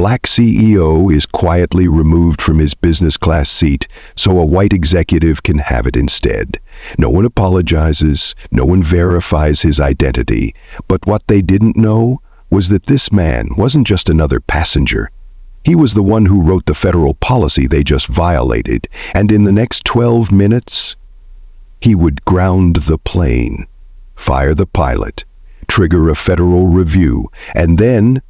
black CEO is quietly removed from his business class seat so a white executive can have it instead. No one apologizes, no one verifies his identity, but what they didn't know was that this man wasn't just another passenger. He was the one who wrote the federal policy they just violated, and in the next 12 minutes, he would ground the plane, fire the pilot, trigger a federal review, and then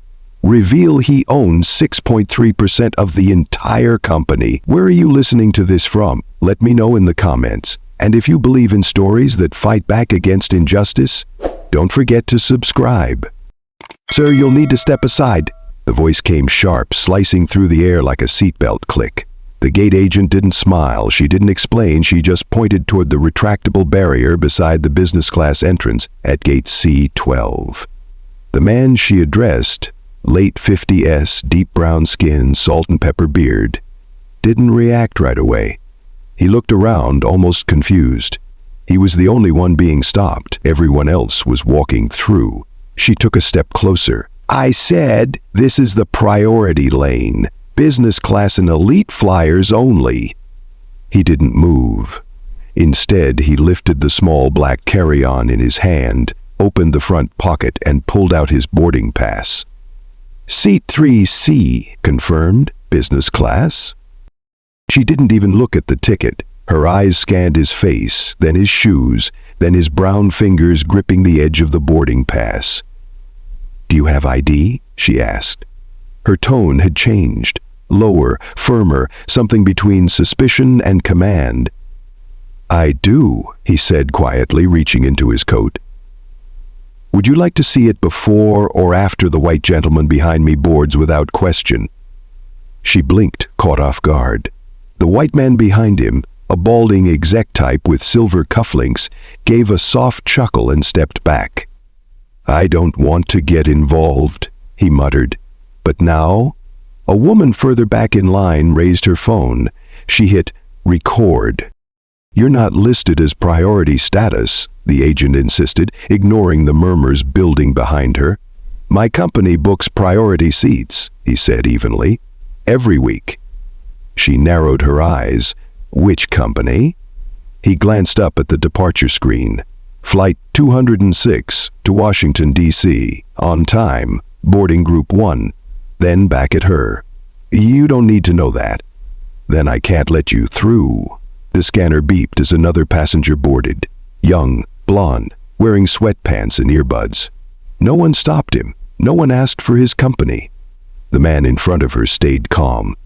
reveal he owns 6.3% of the entire company. Where are you listening to this from? Let me know in the comments. And if you believe in stories that fight back against injustice, don't forget to subscribe. Sir, you'll need to step aside. The voice came sharp, slicing through the air like a seatbelt click. The gate agent didn't smile. She didn't explain. She just pointed toward the retractable barrier beside the business class entrance at gate C12. The man she addressed, late 50s, deep brown skin, salt and pepper beard, didn't react right away. He looked around, almost confused. He was the only one being stopped. Everyone else was walking through. She took a step closer. I said, this is the priority lane. Business class and elite flyers only. He didn't move. Instead, he lifted the small black carry-on in his hand, opened the front pocket, and pulled out his boarding pass. Seat 3C, confirmed, business class. She didn't even look at the ticket. Her eyes scanned his face, then his shoes, then his brown fingers gripping the edge of the boarding pass. Do you have ID? She asked. Her tone had changed. Lower, firmer, something between suspicion and command. I do, he said quietly, reaching into his coat. Would you like to see it before or after the white gentleman behind me boards without question? She blinked, caught off guard. The white man behind him, a balding exec type with silver cufflinks, gave a soft chuckle and stepped back. I don't want to get involved, he muttered. But now, a woman further back in line raised her phone. She hit record. You're not listed as priority status, the agent insisted, ignoring the murmurs building behind her. My company books priority seats, he said evenly, every week. She narrowed her eyes. Which company? He glanced up at the departure screen. Flight 206 to Washington, D.C., on time, boarding group 1. Then back at her. You don't need to know that. Then I can't let you through. The scanner beeped as another passenger boarded. Young, blonde, wearing sweatpants and earbuds. No one stopped him. No one asked for his company. The man in front of her stayed calm.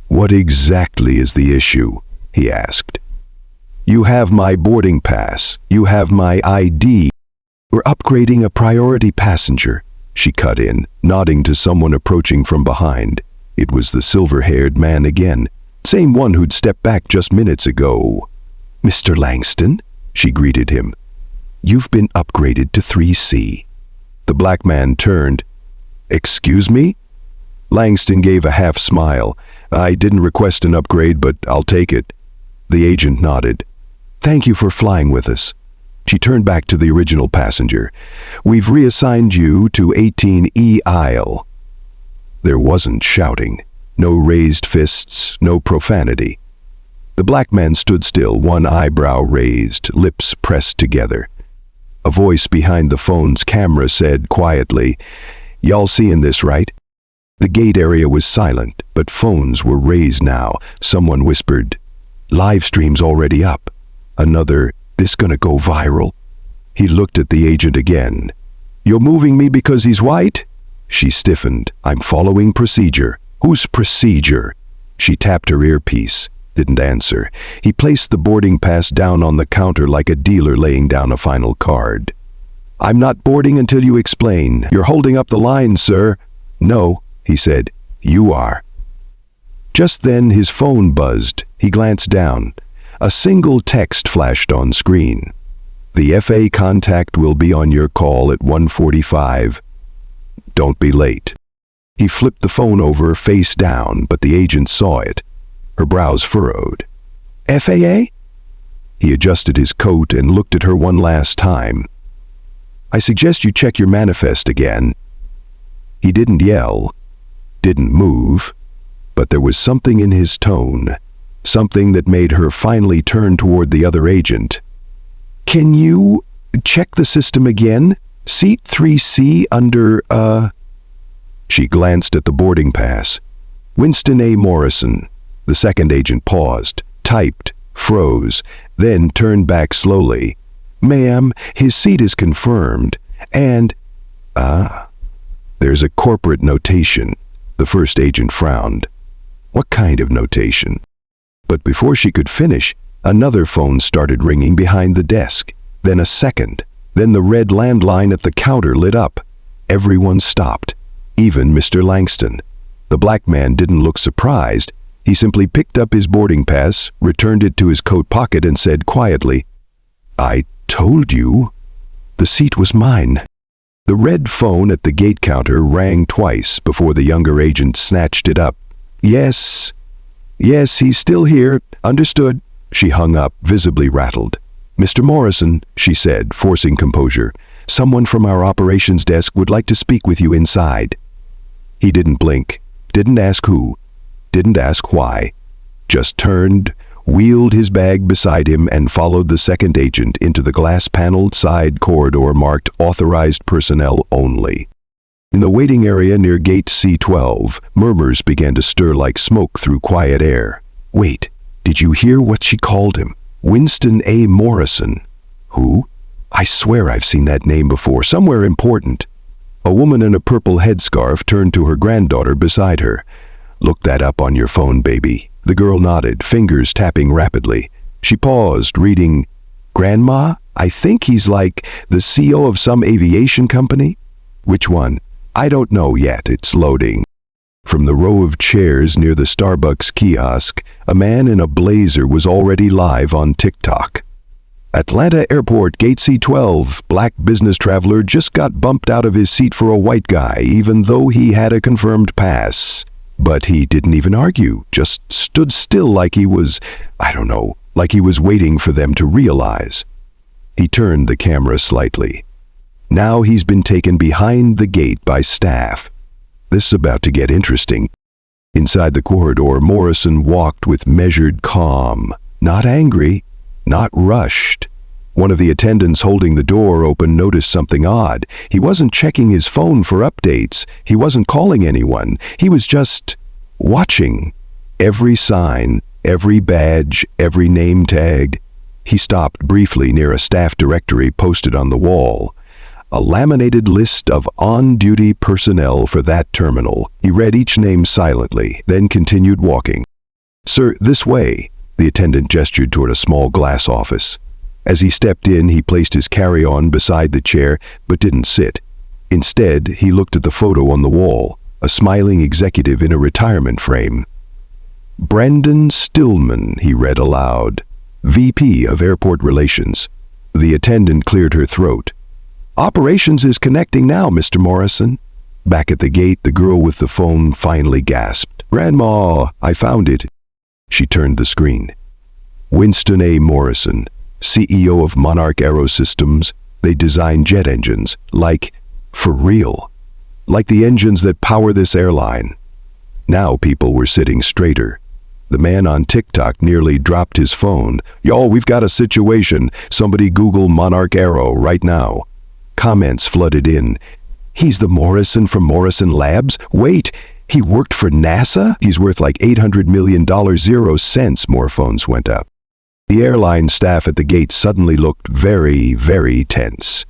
What exactly is the issue? He asked. You have my boarding pass. You have my ID. We're upgrading a priority passenger, she cut in, nodding to someone approaching from behind. It was the silver-haired man again, same one who'd stepped back just minutes ago. Mr. Langston, she greeted him. You've been upgraded to 3C. The black man turned. Excuse me? Langston gave a half smile. I didn't request an upgrade, but I'll take it. The agent nodded. Thank you for flying with us. She turned back to the original passenger. We've reassigned you to 18E aisle. There wasn't shouting. No raised fists, no profanity. The black man stood still, one eyebrow raised, lips pressed together. A voice behind the phone's camera said quietly, Y'all seeing this, right? The gate area was silent, but phones were raised now. Someone whispered, Live stream's already up. Another, this gonna go viral. He looked at the agent again. You're moving me because he's white? She stiffened. I'm following procedure. Whose procedure? She tapped her earpiece. Didn't answer. He placed the boarding pass down on the counter like a dealer laying down a final card. I'm not boarding until you explain. You're holding up the line, sir. No, he said. You are. Just then his phone buzzed. He glanced down. A single text flashed on screen. The FA contact will be on your call at 1:45. Don't be late. He flipped the phone over face down, but the agent saw it. Her brows furrowed. FAA? He adjusted his coat and looked at her one last time. I suggest you check your manifest again. He didn't yell. didn't move, but there was something in his tone, something that made her finally turn toward the other agent. "Can you check the system again? Seat 3C under, She glanced at the boarding pass. Winston A. Morrison. The second agent paused, typed, froze, then turned back slowly. "Ma'am, his seat is confirmed, and..." There's a corporate notation. The first agent frowned. What kind of notation? But before she could finish, another phone started ringing behind the desk. Then a second. Then the red landline at the counter lit up. Everyone stopped, even Mr. Langston. The black man didn't look surprised. He simply picked up his boarding pass, returned it to his coat pocket, and said quietly, "I told you. The seat was mine." The red phone at the gate counter rang twice before the younger agent snatched it up. Yes, he's still here. Understood." She hung up, visibly rattled. "Mr. Morrison," she said, forcing composure, "someone from our operations desk would like to speak with you inside." He didn't blink, didn't ask who, didn't ask why, just turned, wheeled his bag beside him, and followed the second agent into the glass-paneled side corridor marked Authorized Personnel Only. In the waiting area near gate C12, murmurs began to stir like smoke through quiet air. "Wait, did you hear what she called him? Winston A. Morrison." "Who? I swear I've seen that name before, somewhere important." A woman in a purple headscarf turned to her granddaughter beside her. "Look that up on your phone, baby." The girl nodded, fingers tapping rapidly. She paused, reading, "Grandma, I think he's like the CEO of some aviation company." "Which one?" "I don't know yet, it's loading." From the row of chairs near the Starbucks kiosk, a man in a blazer was already live on TikTok. "Atlanta Airport, Gate C12, black business traveler just got bumped out of his seat for a white guy, even though he had a confirmed pass. But he didn't even argue, just stood still like he was, like he was waiting for them to realize." He turned the camera slightly. "Now he's been taken behind the gate by staff." This is about to get interesting. Inside the corridor, Morrison walked with measured calm, not angry, not rushed. One of the attendants holding the door open noticed something odd. He wasn't checking his phone for updates. He wasn't calling anyone. He was just watching. Every sign, every badge, every name tag. He stopped briefly near a staff directory posted on the wall. A laminated list of on-duty personnel for that terminal. He read each name silently, then continued walking. "Sir, this way." The attendant gestured toward a small glass office. As he stepped in, he placed his carry-on beside the chair, but didn't sit. Instead, he looked at the photo on the wall, a smiling executive in a retirement frame. "Brendan Stillman," he read aloud, "VP of Airport Relations." The attendant cleared her throat. "Operations is connecting now, Mr. Morrison." Back at the gate, the girl with the phone finally gasped. "Grandma, I found it." She turned the screen. Winston A. Morrison, CEO of Monarch Aerosystems. They design jet engines, for real. Like the engines that power this airline. Now people were sitting straighter. The man on TikTok nearly dropped his phone. "Y'all, we've got a situation. Somebody Google Monarch Aero right now." Comments flooded in. "He's the Morrison from Morrison Labs? Wait, he worked for NASA? He's worth like $800 million, 0 cents," more phones went up. The airline staff at the gate suddenly looked very, very tense.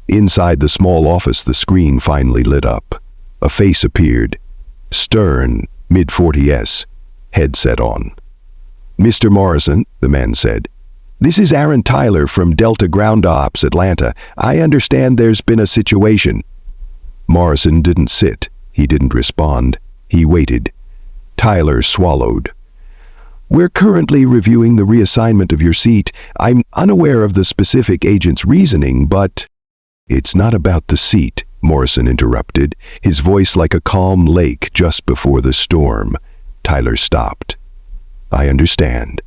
Inside the small office, the screen finally lit up. A face appeared. Stern, mid-40s, headset on. "Mr. Morrison," the man said, "this is Aaron Tyler from Delta Ground Ops, Atlanta. I understand there's been a situation." Morrison didn't sit. He didn't respond. He waited. Tyler swallowed. "We're currently reviewing the reassignment of your seat. I'm unaware of the specific agent's reasoning, but..." "It's not about the seat," Morrison interrupted, his voice like a calm lake just before the storm. Tyler stopped. "I understand."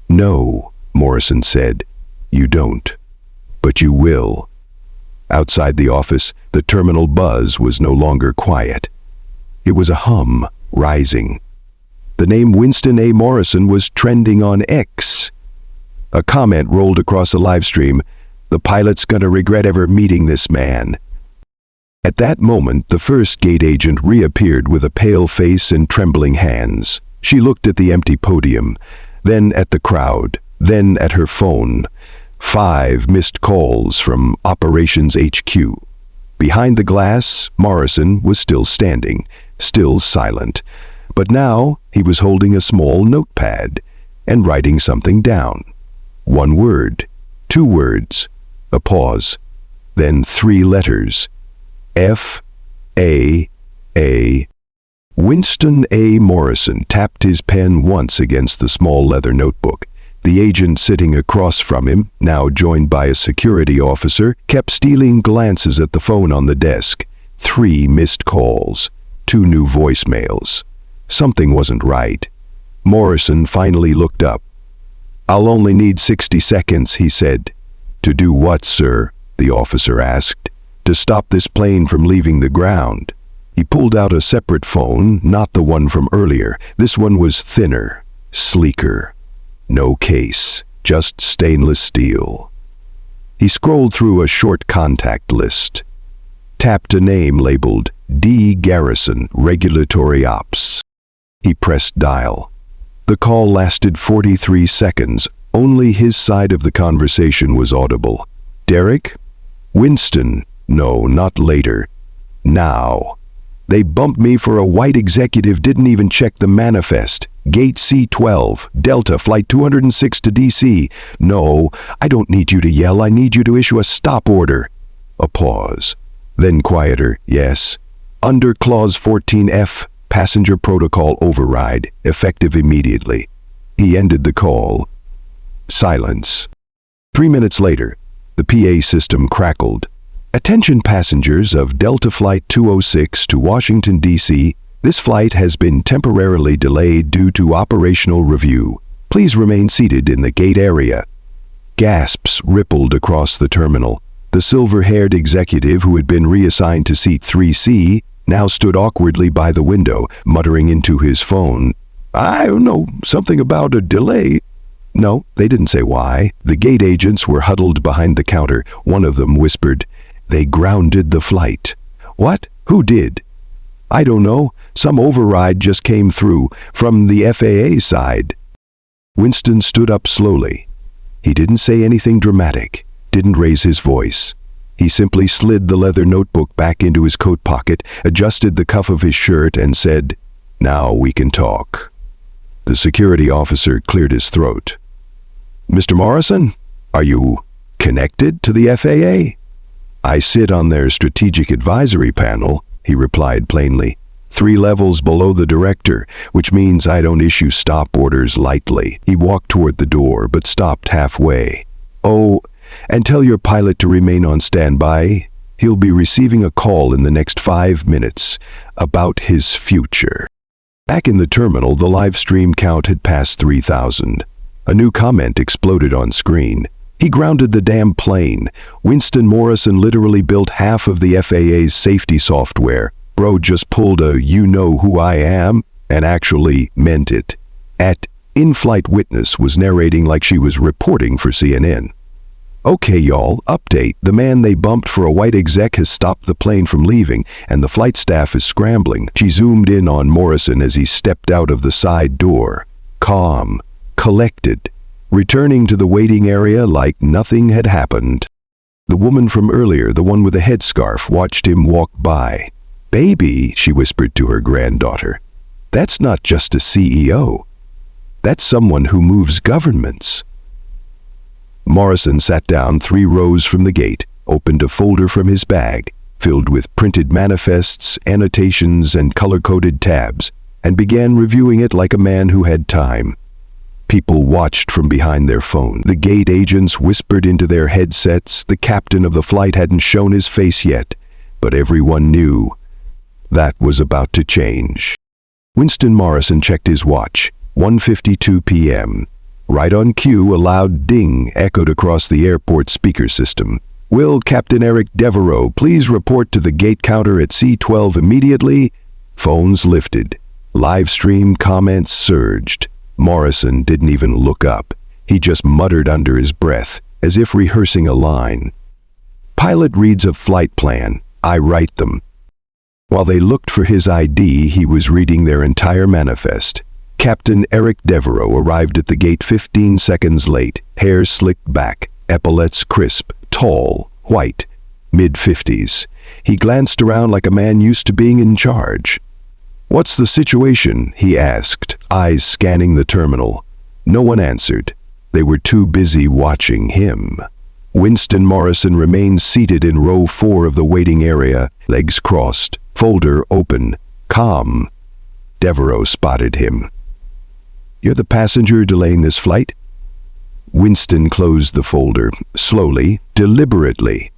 "No," Morrison said, "you don't. But you will." Outside the office, the terminal buzz was no longer quiet. It was a hum, rising. The name Winston A. Morrison was trending on X. A comment rolled across the live stream, "The pilot's gonna regret ever meeting this man." At that moment, the first gate agent reappeared with a pale face and trembling hands. She looked at the empty podium, then at the crowd, then at her phone. 5 missed calls from Operations HQ. Behind the glass, Morrison was still standing, still silent. But now he was holding a small notepad and writing something down. 1 word, 2 words, a pause, then 3 letters. F-A-A. Winston A. Morrison tapped his pen once against the small leather notebook. The agent sitting across from him, now joined by a security officer, kept stealing glances at the phone on the desk. 3 missed calls, 2 new voicemails. Something wasn't right. Morrison finally looked up. "I'll only need 60 seconds, he said. "To do what, sir?" the officer asked. "To stop this plane from leaving the ground." He pulled out a separate phone, not the one from earlier. This one was thinner, sleeker. No case, just stainless steel. He scrolled through a short contact list. Tapped a name labeled D. Garrison, Regulatory Ops. He pressed dial. The call lasted 43 seconds. Only his side of the conversation was audible. "Derek? Winston? No, not later. Now. They bumped me for a white executive, didn't even check the manifest. Gate C-12, Delta, Flight 206 to D.C. No, I don't need you to yell. I need you to issue a stop order." A pause. Then quieter, "Yes. Under Clause 14F, Passenger Protocol Override, effective immediately." He ended the call. Silence. 3 minutes later, the PA system crackled. "Attention passengers of Delta Flight 206 to Washington, D.C. This flight has been temporarily delayed due to operational review. Please remain seated in the gate area." Gasps rippled across the terminal. The silver-haired executive who had been reassigned to seat 3C now stood awkwardly by the window, muttering into his phone. "I don't know, something about a delay." No, they didn't say why. The gate agents were huddled behind the counter. One of them whispered, "They grounded the flight." "What? Who did?" "I don't know. Some override just came through from the FAA side." Winston stood up slowly. He didn't say anything dramatic, didn't raise his voice. He simply slid the leather notebook back into his coat pocket, adjusted the cuff of his shirt, and said, "Now we can talk." The security officer cleared his throat. "Mr. Morrison, are you connected to the FAA?" "I sit on their strategic advisory panel," he replied plainly. 3 levels below the director, which means I don't issue stop orders lightly." He walked toward the door, but stopped halfway. "Oh, and tell your pilot to remain on standby. He'll be receiving a call in the next 5 minutes about his future." Back in the terminal, the live stream count had passed 3,000. A new comment exploded on screen. "He grounded the damn plane. Winston Morrison literally built half of the FAA's safety software. Bro just pulled a 'you know who I am' and actually meant it." In-flight witness was narrating like she was reporting for CNN. "Okay, y'all, update. The man they bumped for a white exec has stopped the plane from leaving, and the flight staff is scrambling." She zoomed in on Morrison as he stepped out of the side door. Calm, collected, returning to the waiting area like nothing had happened. The woman from earlier, the one with the headscarf, watched him walk by. "Baby," she whispered to her granddaughter, "that's not just a CEO. That's someone who moves governments." Morrison sat down 3 rows from the gate, opened a folder from his bag, filled with printed manifests, annotations, and color-coded tabs, and began reviewing it like a man who had time. People watched from behind their phone. The gate agents whispered into their headsets. The captain of the flight hadn't shown his face yet, but everyone knew that was about to change. Winston Morrison checked his watch. 1:52 p.m. Right on cue, a loud ding echoed across the airport speaker system. "Will Captain Eric Devereaux please report to the gate counter at C-12 immediately?" Phones lifted. Live stream comments surged. Morrison didn't even look up. He just muttered under his breath, as if rehearsing a line. Pilot reads a flight plan. I write them. While they looked for his ID, he was reading their entire manifest. Captain Eric Devereaux arrived at the gate 15 seconds late, hair slicked back, epaulets crisp, tall, white, mid-50s. He glanced around like a man used to being in charge. "What's the situation?" he asked, eyes scanning the terminal. No one answered. They were too busy watching him. Winston Morrison remained seated in row 4 of the waiting area, legs crossed, folder open, calm. Devereaux spotted him. "You're the passenger delaying this flight?" Winston closed the folder, slowly, deliberately.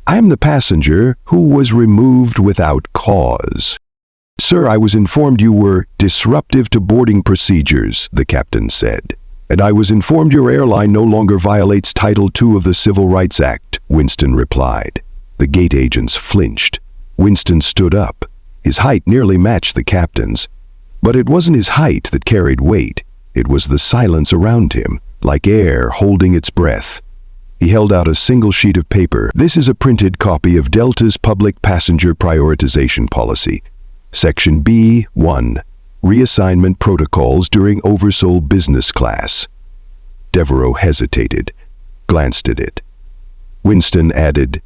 "I'm the passenger who was removed without cause." "Sir, I was informed you were disruptive to boarding procedures," the captain said. "And I was informed your airline no longer violates Title II of the Civil Rights Act," Winston replied. The gate agents flinched. Winston stood up. His height nearly matched the captain's. But it wasn't his height that carried weight. It was the silence around him, like air holding its breath. He held out a single sheet of paper. "This is a printed copy of Delta's Public Passenger Prioritization Policy. Section B-1, Reassignment Protocols during oversold business class." Devereaux hesitated, glanced at it. Winston added,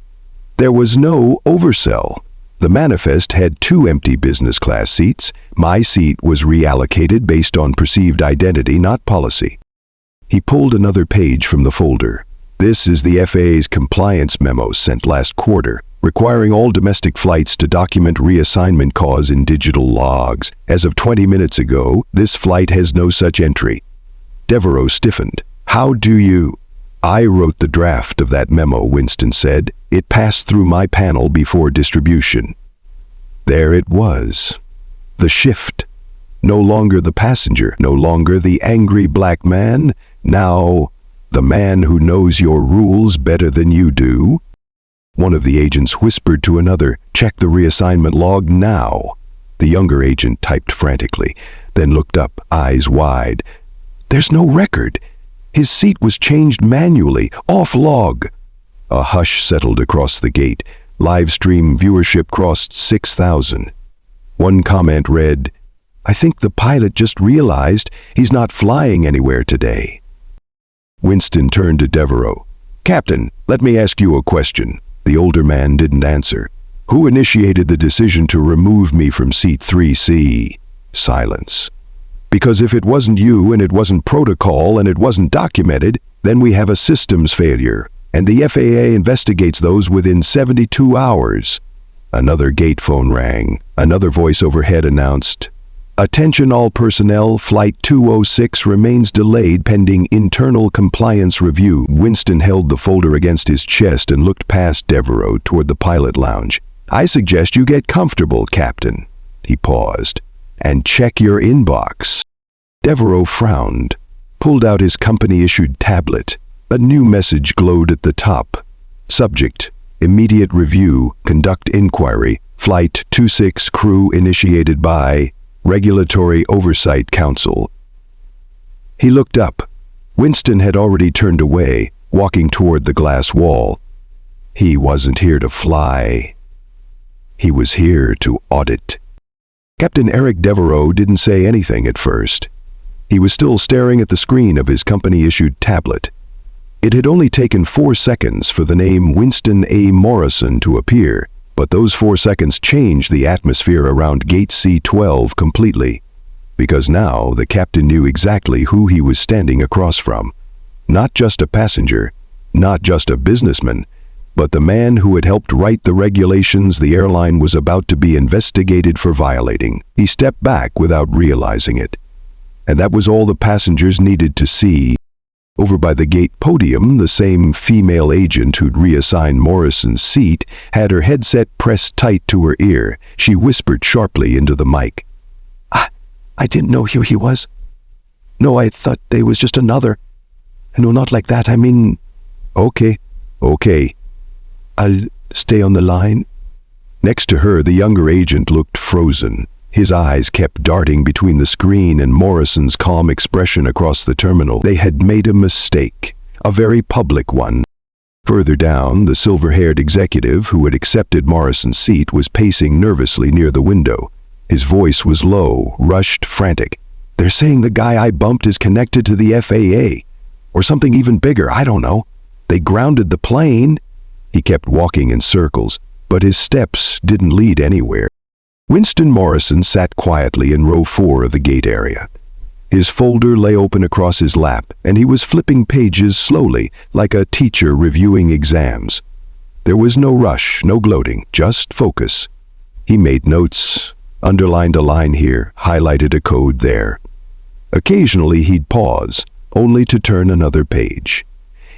"There was no oversell. The manifest had 2 empty business class seats. My seat was reallocated based on perceived identity, not policy." He pulled another page from the folder. "This is the FAA's compliance memo sent last quarter, requiring all domestic flights to document reassignment cause in digital logs. As of 20 minutes ago, this flight has no such entry." Devereaux stiffened. "How do you—" "I wrote the draft of that memo," Winston said. "It passed through my panel before distribution." There it was. The shift. No longer the passenger, no longer the angry black man, now the man who knows your rules better than you do. One of the agents whispered to another, "Check the reassignment log now." The younger agent typed frantically, then looked up, eyes wide. "There's no record. His seat was changed manually, off log." A hush settled across the gate. Live stream viewership crossed 6,000. One comment read, "I think the pilot just realized he's not flying anywhere today." Winston turned to Devereaux. "Captain, let me ask you a question." The older man didn't answer. "Who initiated the decision to remove me from seat 3C? Silence. "Because if it wasn't you, and it wasn't protocol, and it wasn't documented, then we have a systems failure, and the FAA investigates those within 72 hours. Another gate phone rang. Another voice overhead announced, "Attention all personnel, Flight 206 remains delayed pending internal compliance review." Winston held the folder against his chest and looked past Devereaux toward the pilot lounge. "I suggest you get comfortable, Captain." He paused. "And check your inbox." Devereaux frowned, pulled out his company-issued tablet. A new message glowed at the top. Subject, immediate review, conduct inquiry, Flight 26 crew initiated by Regulatory Oversight Council. He looked up. Winston had already turned away, walking toward the glass wall. He wasn't here to fly. He was here to audit. Captain Eric Devereaux didn't say anything at first. He was still staring at the screen of his company-issued tablet. It had only taken 4 seconds for the name Winston A. Morrison to appear, but those 4 seconds changed the atmosphere around Gate C-12 completely, because now the captain knew exactly who he was standing across from. Not just a passenger, not just a businessman, but the man who had helped write the regulations the airline was about to be investigated for violating. He stepped back without realizing it. And that was all the passengers needed to see. Over by the gate podium, the same female agent who'd reassigned Morrison's seat had her headset pressed tight to her ear. She whispered sharply into the mic. I didn't know who he was. No, I thought they was just another. No, not like that. I mean, okay. I'll stay on the line. Next to her, the younger agent looked frozen. His eyes kept darting between the screen and Morrison's calm expression across the terminal. They had made a mistake, a very public one. Further down, the silver-haired executive who had accepted Morrison's seat was pacing nervously near the window. His voice was low, rushed, frantic. "They're saying the guy I bumped is connected to the FAA. Or something even bigger, I don't know. They grounded the plane." He kept walking in circles, but his steps didn't lead anywhere. Winston Morrison sat quietly in row 4 of the gate area. His folder lay open across his lap, and he was flipping pages slowly, like a teacher reviewing exams. There was no rush, no gloating, just focus. He made notes, underlined a line here, highlighted a code there. Occasionally he'd pause, only to turn another page.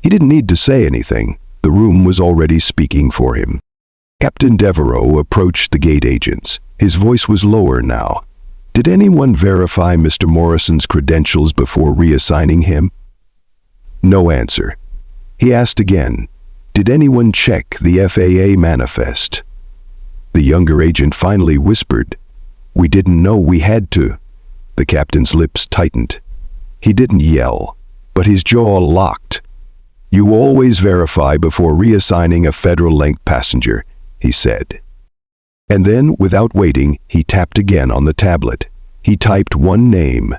He didn't need to say anything. The room was already speaking for him. Captain Devereaux approached the gate agents. His voice was lower now. "Did anyone verify Mr. Morrison's credentials before reassigning him?" No answer. He asked again, "Did anyone check the FAA manifest?" The younger agent finally whispered, "We didn't know we had to." The captain's lips tightened. He didn't yell, but his jaw locked. "You always verify before reassigning a federal-length passenger," he said. And then, without waiting, he tapped again on the tablet. He typed one name,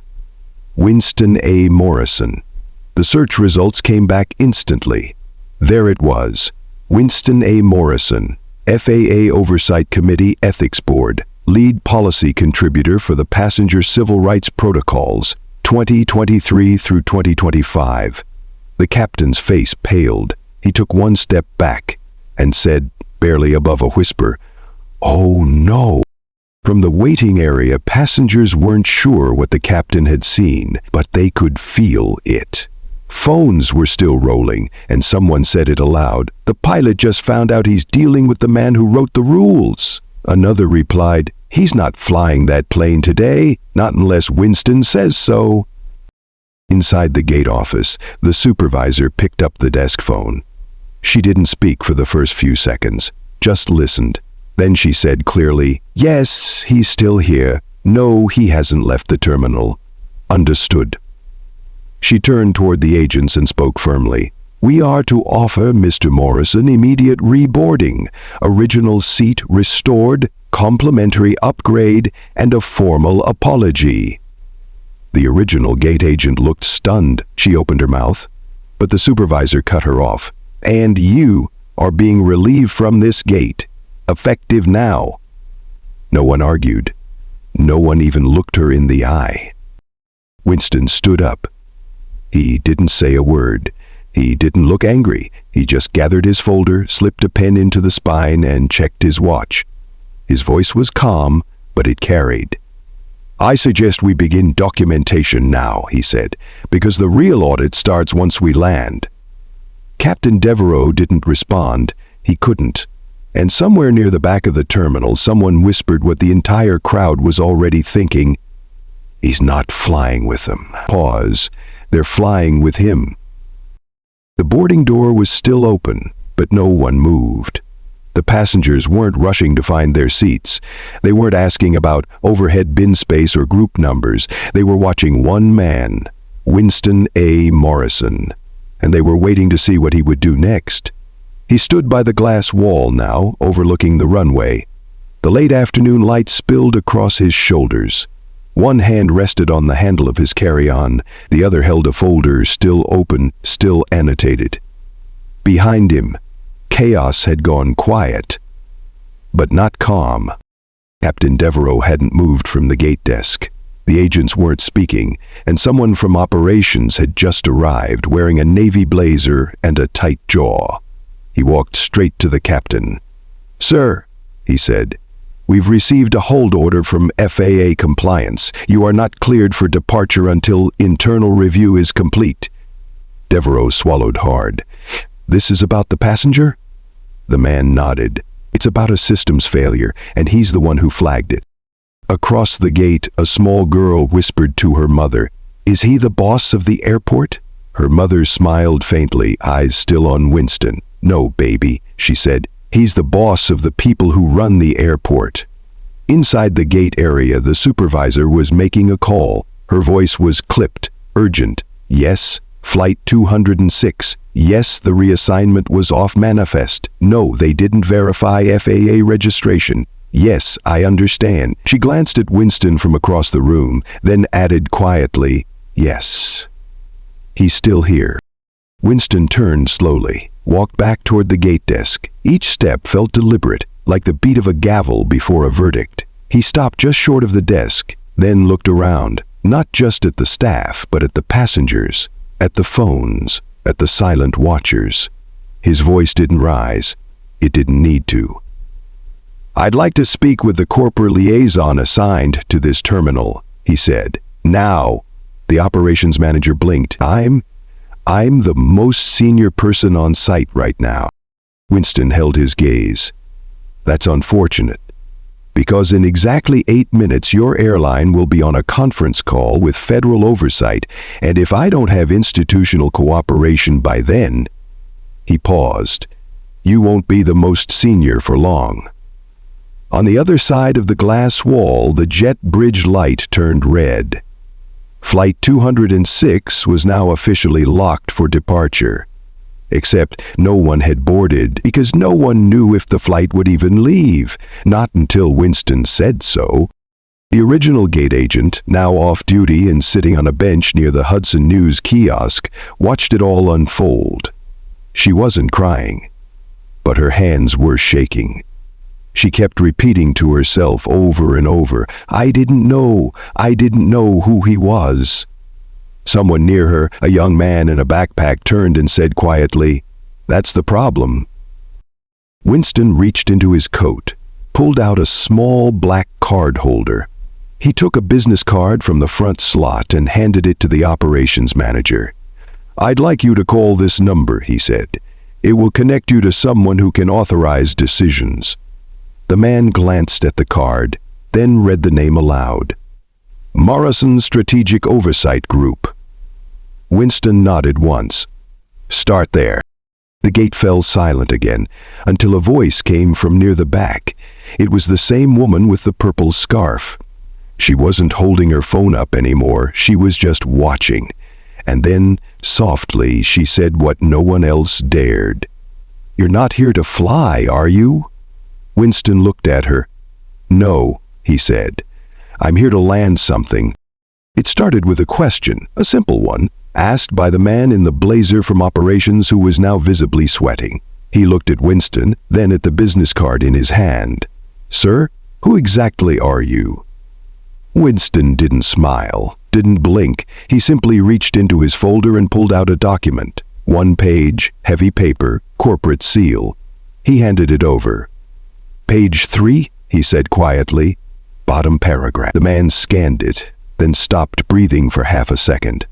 Winston A. Morrison. The search results came back instantly. There it was, Winston A. Morrison, FAA Oversight Committee Ethics Board, lead policy contributor for the Passenger Civil Rights Protocols, 2023 through 2025. The captain's face paled. He took one step back and said, barely above a whisper, "Oh no." From the waiting area, passengers weren't sure what the captain had seen, but they could feel it. Phones were still rolling, and someone said it aloud. "The pilot just found out he's dealing with the man who wrote the rules." Another replied, "He's not flying that plane today, not unless Winston says so." Inside the gate office, the supervisor picked up the desk phone. She didn't speak for the first few seconds, just listened. Then she said clearly, "Yes, he's still here. No, he hasn't left the terminal." "Understood." She turned toward the agents and spoke firmly. "We are to offer Mr. Morrison immediate reboarding, original seat restored, complimentary upgrade, and a formal apology." The original gate agent looked stunned. She opened her mouth, but the supervisor cut her off. "And you are being relieved from this gate, effective now." No one argued. No one even looked her in the eye. Winston stood up. He didn't say a word. He didn't look angry. He just gathered his folder, slipped a pen into the spine, and checked his watch. His voice was calm, but it carried. "I suggest we begin documentation now," he said, "because the real audit starts once we land." Captain Devereaux didn't respond. He couldn't. And somewhere near the back of the terminal, someone whispered what the entire crowd was already thinking. "He's not flying with them." Pause. "They're flying with him." The boarding door was still open, but no one moved. The passengers weren't rushing to find their seats. They weren't asking about overhead bin space or group numbers. They were watching one man, Winston A. Morrison, and they were waiting to see what he would do next. He stood by the glass wall now, overlooking the runway. The late afternoon light spilled across his shoulders. One hand rested on the handle of his carry-on. The other held a folder still open, still annotated. Behind him, chaos had gone quiet, but not calm. Captain Devereaux hadn't moved from the gate desk. The agents weren't speaking, and someone from operations had just arrived, wearing a navy blazer and a tight jaw. He walked straight to the captain. "Sir," he said, "we've received a hold order from FAA compliance. You are not cleared for departure until internal review is complete." Devereaux swallowed hard. "This is about the passenger?" The man nodded. "It's about a systems failure, and he's the one who flagged it." Across the gate, a small girl whispered to her mother, "Is he the boss of the airport?" Her mother smiled faintly, eyes still on Winston. "No, baby," she said. He's the boss of the people who run the airport. Inside the gate area, the supervisor was making a call. Her voice was clipped, urgent. Yes, Flight 206. Yes, the reassignment was off manifest. No, they didn't verify FAA registration. Yes, I understand. She glanced at Winston from across the room, then added quietly, yes. He's still here. Winston turned slowly, walked back toward the gate desk. Each step felt deliberate, like the beat of a gavel before a verdict. He stopped just short of the desk, then looked around, not just at the staff, but at the passengers, at the phones, at the silent watchers. His voice didn't rise. It didn't need to. "I'd like to speak with the corporate liaison assigned to this terminal," he said. "Now." The operations manager blinked. I'm the most senior person on site right now." Winston held his gaze. "That's unfortunate. Because in exactly 8 minutes, your airline will be on a conference call with federal oversight, and if I don't have institutional cooperation by then," he paused, "you won't be the most senior for long." On the other side of the glass wall, the jet bridge light turned red. Flight 206 was now officially locked for departure. Except no one had boarded because no one knew if the flight would even leave, not until Winston said so. The original gate agent, now off duty and sitting on a bench near the Hudson News kiosk, watched it all unfold. She wasn't crying, but her hands were shaking. She kept repeating to herself over and over, I didn't know who he was." Someone near her, a young man in a backpack, turned and said quietly, "That's the problem." Winston reached into his coat, pulled out a small black card holder. He took a business card from the front slot and handed it to the operations manager. "I'd like you to call this number," he said. "It will connect you to someone who can authorize decisions." The man glanced at the card, then read the name aloud. "Morrison Strategic Oversight Group." Winston nodded once. "Start there." The gate fell silent again, until a voice came from near the back. It was the same woman with the purple scarf. She wasn't holding her phone up anymore, she was just watching. And then, softly, she said what no one else dared. "You're not here to fly, are you?" Winston looked at her. "No," he said. "I'm here to land something." It started with a question, a simple one, asked by the man in the blazer from operations who was now visibly sweating. He looked at Winston, then at the business card in his hand. "Sir, who exactly are you?" Winston didn't smile, didn't blink. He simply reached into his folder and pulled out a document. 1 page, heavy paper, corporate seal. He handed it over. "Page 3, he said quietly. "Bottom paragraph." The man scanned it, then stopped breathing for half a second.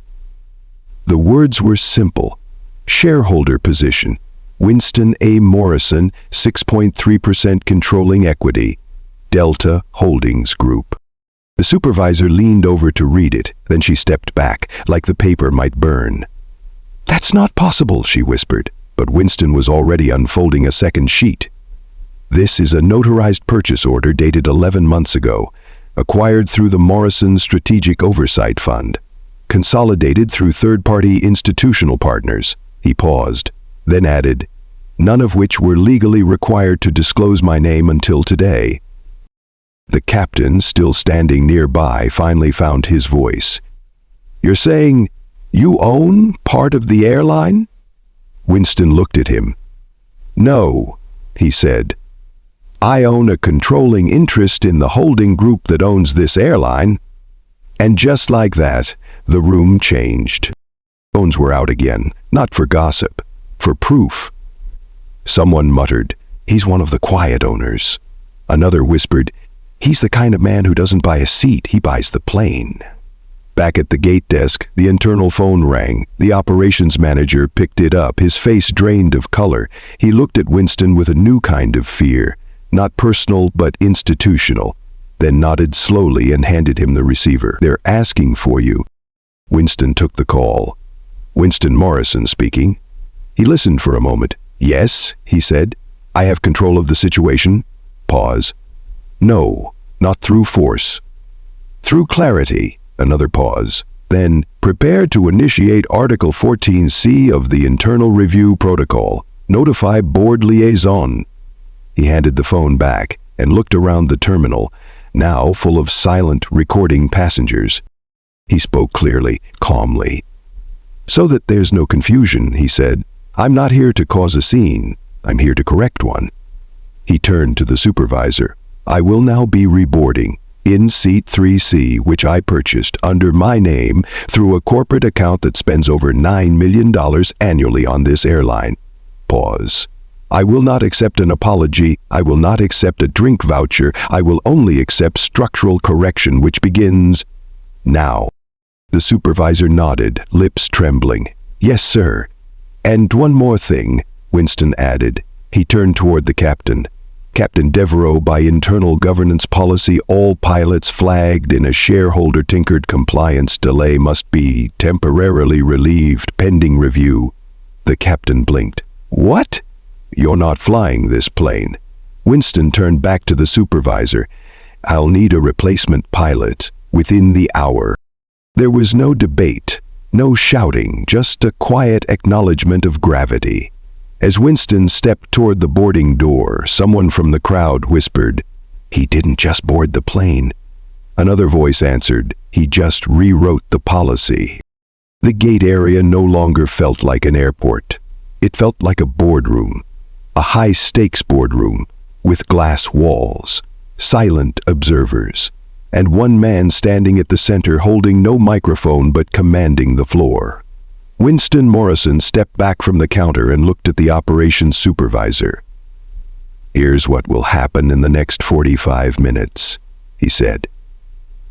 The words were simple. Shareholder position. Winston A. Morrison, 6.3% controlling equity. Delta Holdings Group. The supervisor leaned over to read it, then she stepped back, like the paper might burn. "That's not possible," she whispered, but Winston was already unfolding a second sheet. "This is a notarized purchase order dated 11 months ago, acquired through the Morrison Strategic Oversight Fund, consolidated through third-party institutional partners." He paused, then added, "none of which were legally required to disclose my name until today." The captain, still standing nearby, finally found his voice. "You're saying you own part of the airline?" Winston looked at him. "No," he said. "I own a controlling interest in the holding group that owns this airline." And just like that, the room changed. Phones were out again, not for gossip, for proof. Someone muttered, "He's one of the quiet owners." Another whispered, "He's the kind of man who doesn't buy a seat, he buys the plane." Back at the gate desk, the internal phone rang. The operations manager picked it up, his face drained of color. He looked at Winston with a new kind of fear, not personal but institutional, then nodded slowly and handed him the receiver. "They're asking for you." Winston took the call. "Winston Morrison speaking." He listened for a moment. "Yes," he said. I have control of the situation. Pause. No, not through force. Through clarity. Another pause. Then, prepare to initiate Article 14C of the Internal Review Protocol. Notify board liaison. He handed the phone back and looked around the terminal, now full of silent, recording passengers. He spoke clearly, calmly. So that there's no confusion, he said, I'm not here to cause a scene. I'm here to correct one. He turned to the supervisor. I will now be reboarding in Seat 3C, which I purchased under my name through a corporate account that spends over $9 million annually on this airline. Pause. I will not accept an apology. I will not accept a drink voucher. I will only accept structural correction, which begins now. The supervisor nodded, lips trembling. Yes, sir. And one more thing, Winston added. He turned toward the captain. Captain Devereaux, by internal governance policy, all pilots flagged in a shareholder-tinkered compliance delay must be temporarily relieved pending review. The captain blinked. What? You're not flying this plane. Winston turned back to the supervisor. I'll need a replacement pilot within the hour. There was no debate, no shouting, just a quiet acknowledgement of gravity. As Winston stepped toward the boarding door, someone from the crowd whispered, He didn't just board the plane. Another voice answered, He just rewrote the policy. The gate area no longer felt like an airport. It felt like a boardroom, a high-stakes boardroom with glass walls, silent observers, and one man standing at the center holding no microphone but commanding the floor. Winston Morrison stepped back from the counter and looked at the operations supervisor. Here's what will happen in the next 45 minutes, he said.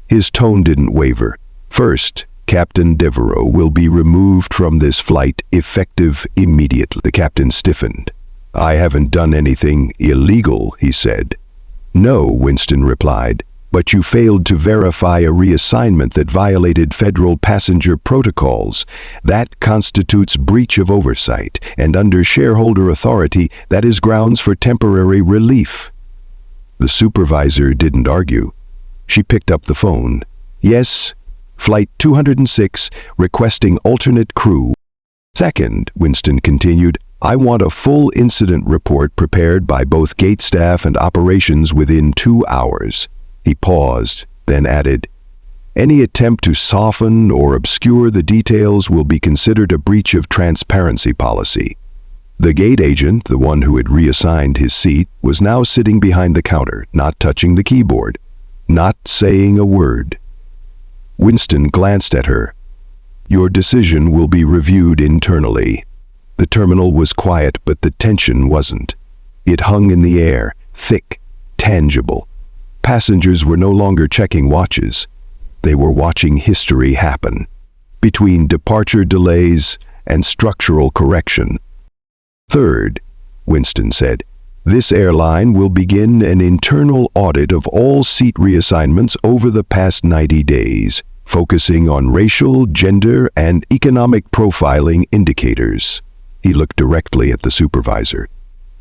His tone didn't waver. First, Captain Devereaux will be removed from this flight effective immediately. The captain stiffened. I haven't done anything illegal, he said. No, Winston replied, but you failed to verify a reassignment that violated federal passenger protocols. That constitutes breach of oversight, and under shareholder authority, that is grounds for temporary relief. The supervisor didn't argue. She picked up the phone. Yes, Flight 206, requesting alternate crew. Second, Winston continued, I want a full incident report prepared by both gate staff and operations within 2 hours. He paused, then added, Any attempt to soften or obscure the details will be considered a breach of transparency policy. The gate agent, the one who had reassigned his seat, was now sitting behind the counter, not touching the keyboard, not saying a word. Winston glanced at her. Your decision will be reviewed internally. The terminal was quiet, but the tension wasn't. It hung in the air, thick, tangible. Passengers were no longer checking watches. They were watching history happen, between departure delays and structural correction. Third, Winston said, this airline will begin an internal audit of all seat reassignments over the past 90 days, focusing on racial, gender, and economic profiling indicators. He looked directly at the supervisor.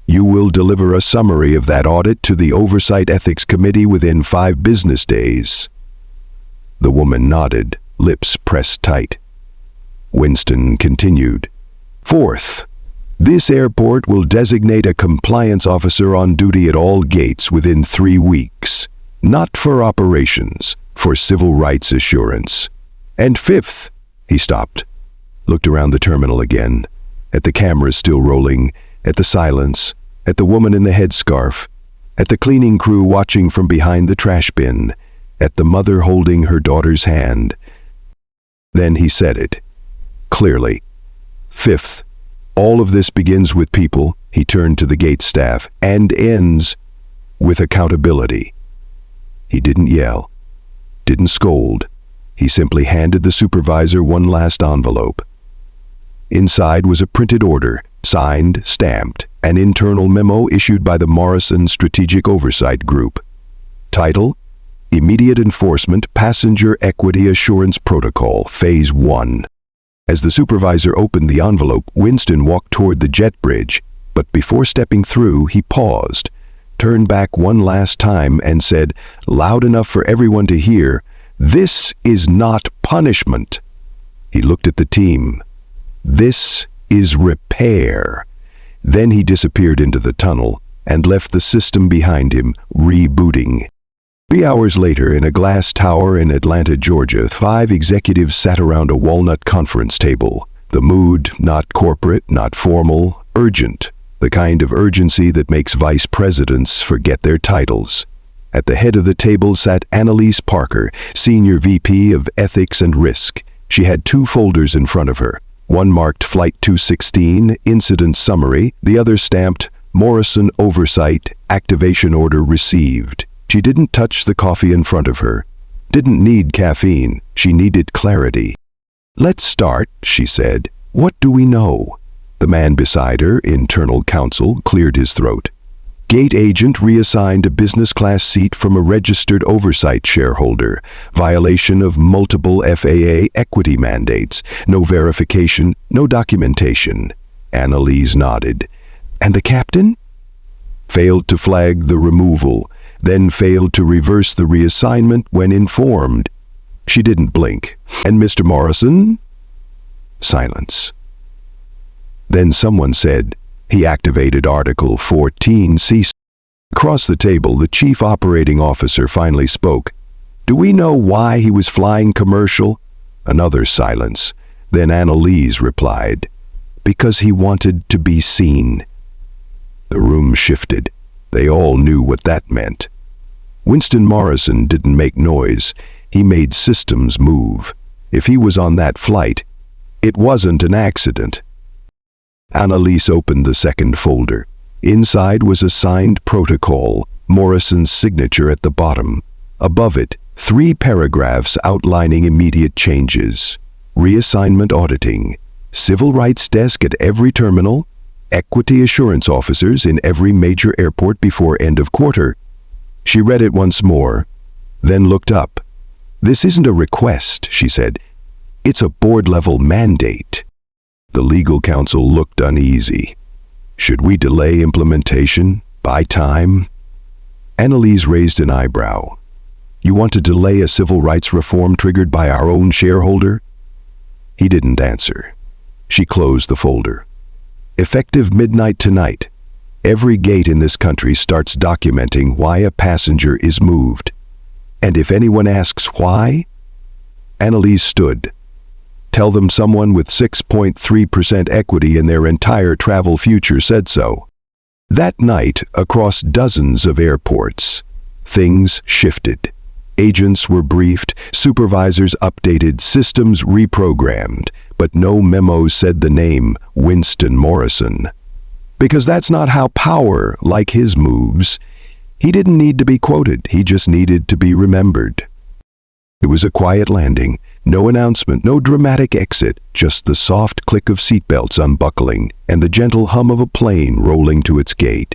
You will deliver a summary of that audit to the Oversight Ethics Committee within 5 business days. The woman nodded, lips pressed tight. Winston continued. Fourth, this airport will designate a compliance officer on duty at all gates within 3 weeks, not for operations, for civil rights assurance. And fifth, he stopped, looked around the terminal again, at the cameras still rolling, at the silence, at the woman in the headscarf, at the cleaning crew watching from behind the trash bin, at the mother holding her daughter's hand. Then he said it, clearly. Fifth, all of this begins with people, he turned to the gate staff, and ends with accountability. He didn't yell, didn't scold. He simply handed the supervisor one last envelope. Inside was a printed order, signed, stamped, an internal memo issued by the Morrison Strategic Oversight Group. Title, Immediate Enforcement Passenger Equity Assurance Protocol, Phase 1. As the supervisor opened the envelope, Winston walked toward the jet bridge. But before stepping through, he paused, turned back one last time and said, loud enough for everyone to hear, "This is not punishment." He looked at the team. "This is repair." Then he disappeared into the tunnel and left the system behind him, rebooting. 3 hours later, in a glass tower in Atlanta, Georgia, 5 executives sat around a walnut conference table. The mood, not corporate, not formal, urgent. The kind of urgency that makes vice presidents forget their titles. At the head of the table sat Annalise Parker, Senior VP of Ethics and Risk. She had 2 folders in front of her. One marked Flight 216, Incident Summary. The other stamped, Morrison Oversight, Activation Order Received. She didn't touch the coffee in front of her. Didn't need caffeine. She needed clarity. "Let's start," she said. "What do we know?" The man beside her, internal counsel, cleared his throat. Gate agent reassigned a business class seat from a registered oversight shareholder. Violation of multiple FAA equity mandates. No verification, no documentation. Annalise nodded. "And the captain?" "Failed to flag the removal, then failed to reverse the reassignment when informed." She didn't blink. "And Mr. Morrison?" Silence. Then someone said, "He activated Article 14C." Across the table, the chief operating officer finally spoke. "Do we know why he was flying commercial?" Another silence. Then Annalise replied, "Because he wanted to be seen." The room shifted. They all knew what that meant. Winston Morrison didn't make noise. He made systems move. If he was on that flight, it wasn't an accident. Annalise opened the second folder. Inside was a signed protocol, Morrison's signature at the bottom. Above it, 3 paragraphs outlining immediate changes. Reassignment auditing, civil rights desk at every terminal, equity assurance officers in every major airport before end of quarter. She read it once more, then looked up. "This isn't a request," she said. "It's a board-level mandate." The legal counsel looked uneasy. "Should we delay implementation? Buy time?" Annalise raised an eyebrow. "You want to delay a civil rights reform triggered by our own shareholder?" He didn't answer. She closed the folder. "Effective midnight tonight, every gate in this country starts documenting why a passenger is moved. And if anyone asks why?" Annalise stood. "Tell them someone with 6.3% equity in their entire travel future said so." That night, across dozens of airports, things shifted. Agents were briefed, supervisors updated, systems reprogrammed, but no memo said the name Winston Morrison. Because that's not how power, like his moves. He didn't need to be quoted, he just needed to be remembered. It was a quiet landing, no announcement, no dramatic exit, just the soft click of seatbelts unbuckling and the gentle hum of a plane rolling to its gate.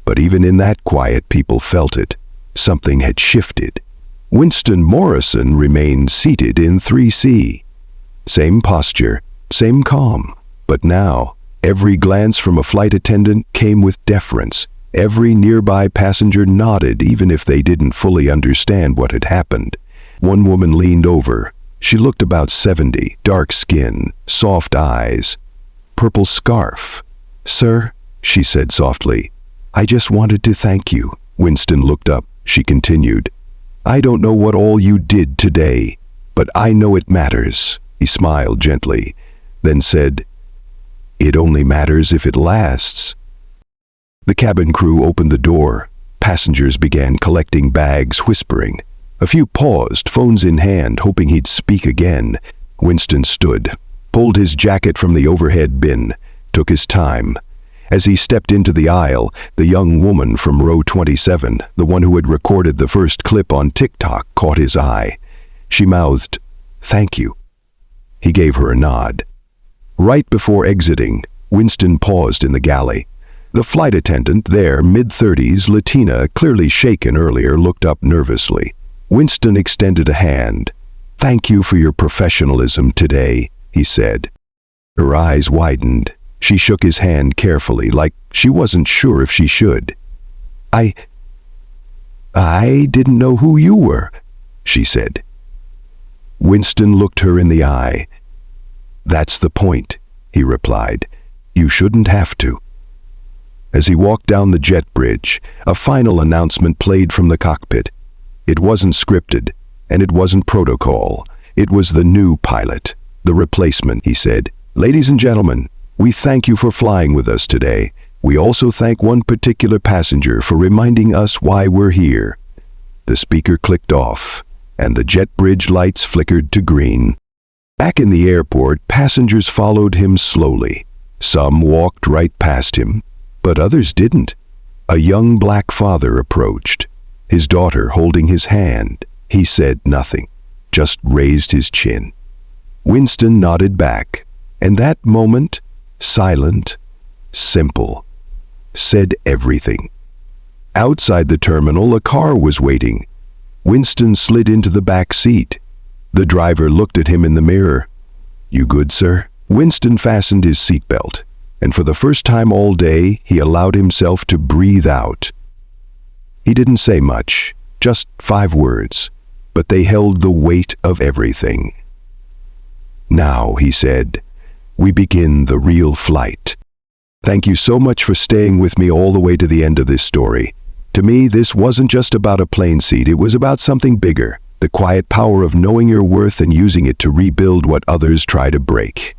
But even in that quiet, people felt it. Something had shifted. Winston Morrison remained seated in 3C. Same posture, same calm. But now, every glance from a flight attendant came with deference. Every nearby passenger nodded, even if they didn't fully understand what had happened. One woman leaned over. She looked about 70, dark skin, soft eyes, purple scarf. "Sir," she said softly, "I just wanted to thank you." Winston looked up. She continued, "I don't know what all you did today, but I know it matters." He smiled gently, then said, "It only matters if it lasts." The cabin crew opened the door. Passengers began collecting bags, whispering. A few paused, phones in hand, hoping he'd speak again. Winston stood, pulled his jacket from the overhead bin, took his time. As he stepped into the aisle, the young woman from row 27, the one who had recorded the first clip on TikTok, caught his eye. She mouthed, "Thank you." He gave her a nod. Right before exiting, Winston paused in the galley. The flight attendant there, mid-30s, Latina, clearly shaken earlier, looked up nervously. Winston extended a hand. "Thank you for your professionalism today," he said. Her eyes widened. She shook his hand carefully, like she wasn't sure if she should. I didn't know who you were," she said. Winston looked her in the eye. "That's the point," he replied. "You shouldn't have to." As he walked down the jet bridge, a final announcement played from the cockpit. It wasn't scripted, and it wasn't protocol. It was the new pilot, the replacement, he said. "Ladies and gentlemen, we thank you for flying with us today. We also thank one particular passenger for reminding us why we're here." The speaker clicked off, and the jet bridge lights flickered to green. Back in the airport, passengers followed him slowly. Some walked right past him, but others didn't. A young black father approached, his daughter holding his hand. He said nothing, just raised his chin. Winston nodded back, and that moment, silent, simple, said everything. Outside the terminal, a car was waiting. Winston slid into the back seat. The driver looked at him in the mirror. "You good, sir?" Winston fastened his seatbelt, and for the first time all day, he allowed himself to breathe out. He didn't say much, just 5 words, but they held the weight of everything. "Now," he said, "we begin the real flight. Thank you so much for staying with me all the way to the end of this story. To me, this wasn't just about a plane seat, it was about something bigger, the quiet power of knowing your worth and using it to rebuild what others try to break."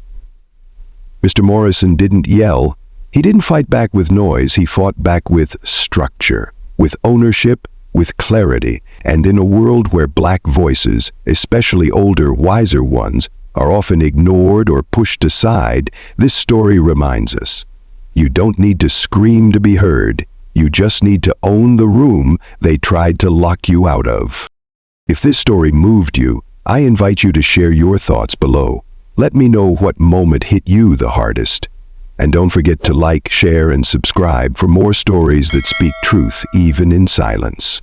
Mr. Morrison didn't yell. He didn't fight back with noise. He fought back with structure, with ownership, with clarity. And in a world where black voices, especially older, wiser ones, are often ignored or pushed aside, this story reminds us. You don't need to scream to be heard. You just need to own the room they tried to lock you out of. If this story moved you, I invite you to share your thoughts below. Let me know what moment hit you the hardest. And don't forget to like, share, and subscribe for more stories that speak truth even in silence.